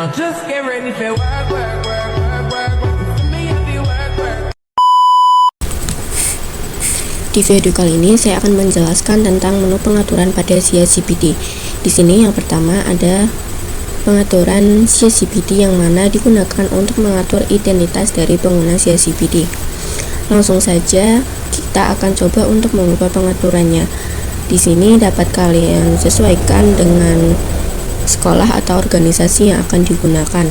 Just get ready for work, work, work, work, work, work. For me, I be work, work. Di video kali ini saya akan menjelaskan tentang menu pengaturan pada ChatGPT. Di sini yang pertama ada pengaturan ChatGPT yang mana digunakan untuk mengatur identitas dari pengguna ChatGPT. Langsung saja kita akan coba untuk mengubah pengaturannya. Di sini dapat kalian sesuaikan dengan sekolah atau organisasi yang akan digunakan.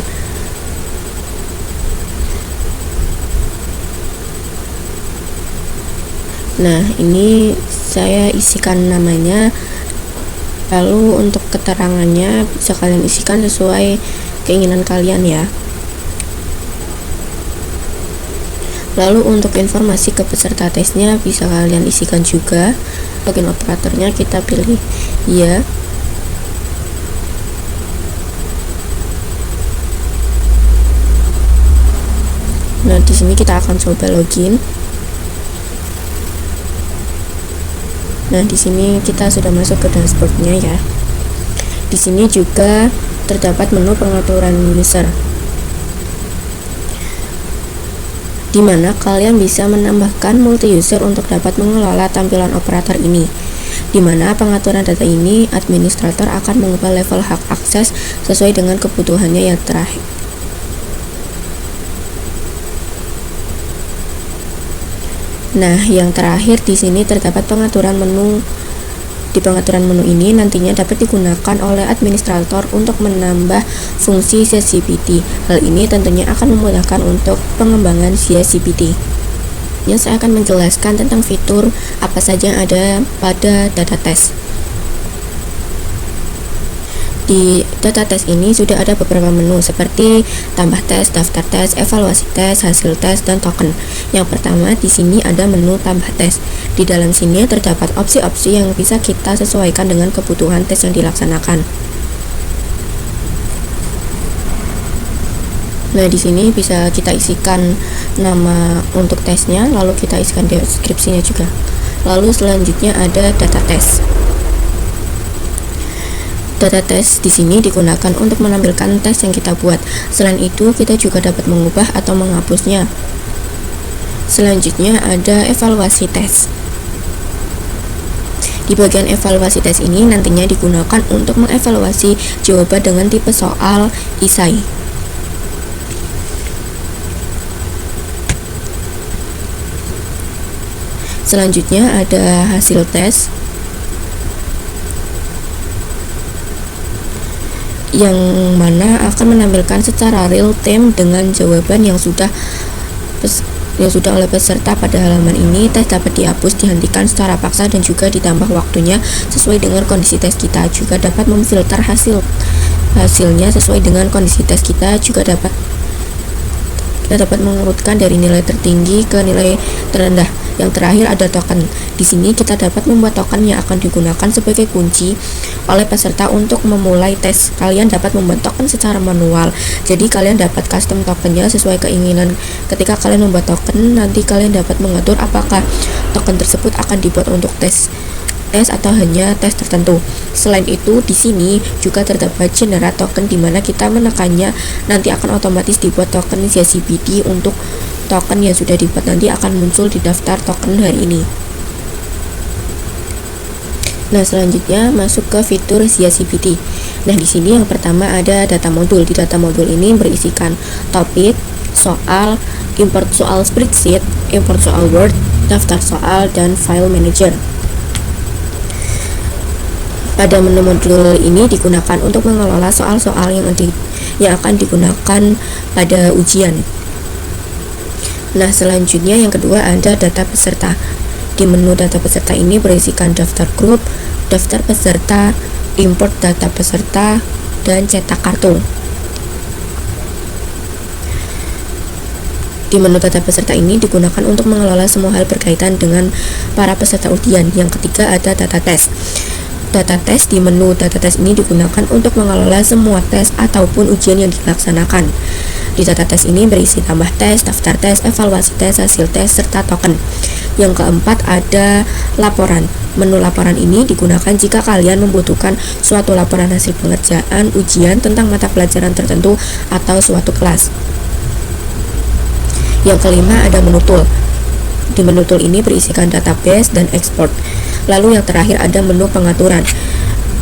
Nah, ini saya isikan namanya, lalu untuk keterangannya bisa kalian isikan sesuai keinginan kalian ya. Lalu untuk informasi ke peserta tesnya bisa kalian isikan juga. Login operatornya kita pilih ya. Nah, di sini kita akan coba login. Nah, di sini kita sudah masuk ke dashboardnya ya. Di sini juga terdapat menu pengaturan user, di mana kalian bisa menambahkan multi user untuk dapat mengelola tampilan operator ini. Di mana pengaturan data ini, administrator akan mengubah level hak akses sesuai dengan kebutuhannya yang terakhir. Nah, yang terakhir di sini terdapat pengaturan menu. Di pengaturan menu ini nantinya dapat digunakan oleh administrator untuk menambah fungsi ChatGPT. Hal ini tentunya akan memudahkan untuk pengembangan ChatGPT. Saya akan menjelaskan tentang fitur apa saja yang ada pada data test. Di data tes ini sudah ada beberapa menu seperti tambah tes, daftar tes, evaluasi tes, hasil tes, dan token. Yang pertama di sini ada menu tambah tes. Di dalam sini terdapat opsi-opsi yang bisa kita sesuaikan dengan kebutuhan tes yang dilaksanakan. Nah, di sini bisa kita isikan nama untuk tesnya, lalu kita isikan deskripsinya juga. Lalu selanjutnya ada data tes. Data tes di sini digunakan untuk menampilkan tes yang kita buat. Selain itu, kita juga dapat mengubah atau menghapusnya. Selanjutnya ada evaluasi tes. Di bagian evaluasi tes ini nantinya digunakan untuk mengevaluasi jawaban dengan tipe soal esai. Selanjutnya ada hasil tes, yang mana akan menampilkan secara real time dengan jawaban yang sudah oleh peserta. Pada halaman ini, tes dapat dihapus, dihentikan secara paksa, dan juga ditambah waktunya sesuai dengan kondisi tes kita. Juga dapat memfilter hasilnya sesuai dengan kondisi tes kita. Juga dapat mengurutkan dari nilai tertinggi ke nilai terendah. Yang terakhir ada token. Di sini kita dapat membuat token yang akan digunakan sebagai kunci oleh peserta untuk memulai tes. Kalian dapat membuat token secara manual. Jadi kalian dapat custom tokennya sesuai keinginan. Ketika kalian membuat token, nanti kalian dapat mengatur apakah token tersebut akan dibuat untuk tes atau hanya tes tertentu. Selain itu, di sini juga terdapat generate token, di mana kita menekannya nanti akan otomatis dibuat token ChatGPT. Untuk token yang sudah dibuat nanti akan muncul di daftar token hari ini. Nah, selanjutnya masuk ke fitur ChatGPT. Nah, di sini yang pertama ada data modul. Di data modul ini berisikan topik, soal, import soal spreadsheet, import soal Word, daftar soal, dan file manager. Pada menu modul ini digunakan untuk mengelola soal-soal yang akan digunakan pada ujian. Nah, selanjutnya yang kedua ada data peserta. Di menu data peserta ini berisikan daftar grup, daftar peserta, import data peserta, dan cetak kartu. Di menu data peserta ini digunakan untuk mengelola semua hal berkaitan dengan para peserta ujian. Yang ketiga ada data tes. Data tes di menu data tes ini digunakan untuk mengelola semua tes ataupun ujian yang dilaksanakan. Di data tes ini berisi tambah tes, daftar tes, evaluasi tes, hasil tes, serta token. Yang keempat ada laporan. Menu laporan ini digunakan jika kalian membutuhkan suatu laporan hasil pengerjaan ujian tentang mata pelajaran tertentu atau suatu kelas. Yang kelima ada menu tool. Di menu tool ini berisikan database dan export. Lalu yang terakhir ada menu pengaturan.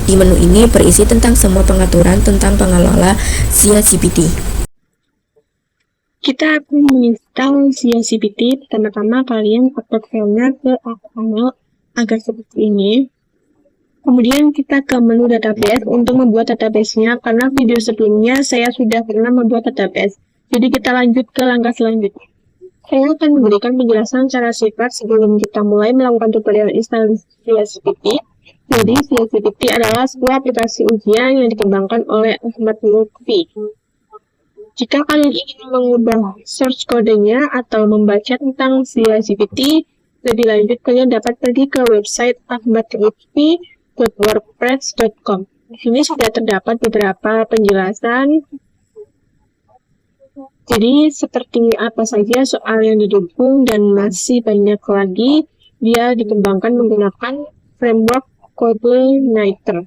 Di menu ini berisi tentang semua pengaturan tentang pengelola ChatGPT. Kita akan menginstal ChatGPT. Pertama-tama kalian upload filenya ke HTML agar seperti ini. Kemudian kita ke menu database untuk membuat database-nya, karena video sebelumnya saya sudah pernah membuat database. Jadi kita lanjut ke langkah selanjutnya. Saya akan memberikan penjelasan cara singkat sebelum kita mulai melakukan tutorial install ChatGPT. Jadi ChatGPT adalah sebuah aplikasi ujian yang dikembangkan oleh Ahmad Lutfi. Jika kalian ingin mengubah search kodenya atau membaca tentang ChatGPT lebih lanjut, kalian dapat pergi ke website ahmadlutfi.wordpress.com. Di sini sudah terdapat beberapa penjelasan. Jadi seperti apa saja soal yang didukung dan masih banyak lagi. Dia dikembangkan menggunakan framework CodeIgniter.